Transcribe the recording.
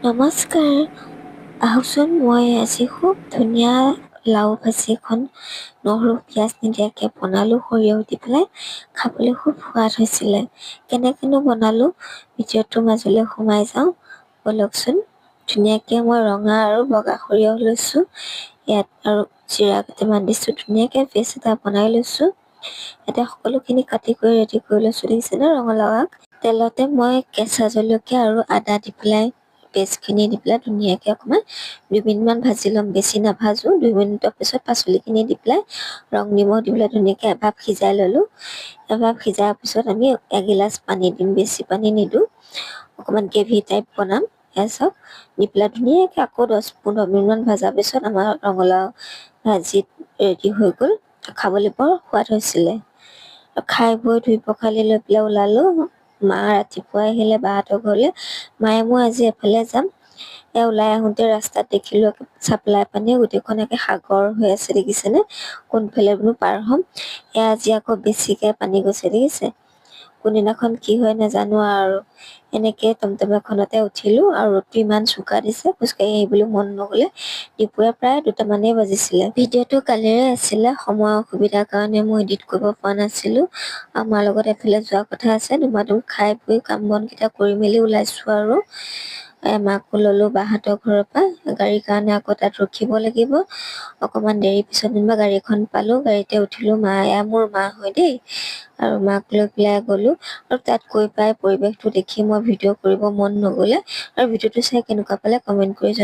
নমস্কাৰ, আহকচোন মই আজি খুব ধুনীয়া লাও ভাজি এখন নহৰু পিঁয়াজ নিদিয়াকৈ বনালোঁ সৰিয়হ দি পেলাই। খাবলৈ খুব সোৱাদ হৈছিলে। কেনেকৈনো বনালোঁ ভিডিঅ'টোৰ মাজলৈ সোমাই যাওঁ ব'লকচোন। ধুনীয়াকৈ মই ৰঙা আৰু বগা সৰিয়হ লৈছোঁ, ইয়াত আৰু জিৰা কেইটামান দিছোঁ, ধুনীয়াকৈ পেষ্ট এটা বনাই লৈছোঁ। ইয়াতে সকলোখিনি কাটি কৰি ৰেডি কৰি লৈছোঁ, দেখিছেনে ৰঙালাও আগ। তেলতে মই কেঁচা জলকীয়া আৰু আদা দি পেলাই পেষ্টখিনি দি পেলাই ধুনীয়াকৈ অকণমান 2 মিনিটমান ভাজি ল'ম, বেছি নাভাজোঁ। 2 মিনিটৰ পিছত পাচলিখিনি দি পেলাই ৰং নিমখ দি পেলাই ধুনীয়াকৈ এভাপ সিজাই ল'লোঁ। এভাপ সিজাৰ পিছত আমি এগিলাচ পানী দিম, বেছি পানী নিদিওঁ, অকণমান গ্ৰেভি টাইপ বনাম। এয়া চাওক, দি পেলাই ধুনীয়াকৈ আকৌ 10-15 মিনিটমান ভজাৰ পিছত আমাৰ ৰঙালাও ভাজি ৰেডি হৈ গ'ল। খাবলৈ বৰ সোৱাদ হৈছিলে। খাই বৈ ধুই পখালি লৈ পেলাই ওলালোঁ। মা ৰাতিপুৱাই আহিলে বাহঁতৰ ঘৰলৈ। মায়ে মই আজি এফালে যাম। ওলাই আহোঁতে ৰাস্তাত দেখিলোঁ চাপ্লাই পানীয়ে গোটেইখন একে সাগৰ হৈ আছে, দেখিছেনে? কোনফালেনো পাৰ হ'ম। আজি আকৌ বেছিকৈ পানী গৈছে, দেখিছে? কোনদিনাখন কি হয় নাজানো আৰু। এনেকৈ টমটম এখনতে উঠিলোঁ আৰু ৰ'দটো ইমান চোকা দিছে, খোজকাঢ়ি আহিবলৈ মন নগ'লে। দুপৰীয়া প্ৰায় 2টা মানেই বাজিছিলে। ভিডিঅ'টো কালিৰে আছিলে, সময় অসুবিধাৰ কাৰণে মই এডিট কৰিব পৰা নাছিলোঁ। আমাৰ লগত এফালে যোৱা কথা আছে। ধুমা-ধুম খাই বৈ কাম বনকেইটা কৰি মেলি ওলাইছোঁ আৰু। মাকো ল'লোঁ বাহঁতৰ ঘৰৰ পৰা। গাড়ীৰ কাৰণে আকৌ তাত ৰখিব লাগিব। অকণমান দেৰি পিছত যেনিবা গাড়ীখন পালোঁ, গাড়ীতে উঠিলোঁ। এয়া মোৰ মা হয় দেই। আৰু মাক লৈ পেলাই গ'লোঁ আৰু তাত গৈ পাই পৰিৱেশটো দেখি মই ভিডিঅ' কৰিব মন নগ'লে। আৰু ভিডিঅ'টো চাই কেনেকুৱা পালে কমেণ্ট কৰি জনাব।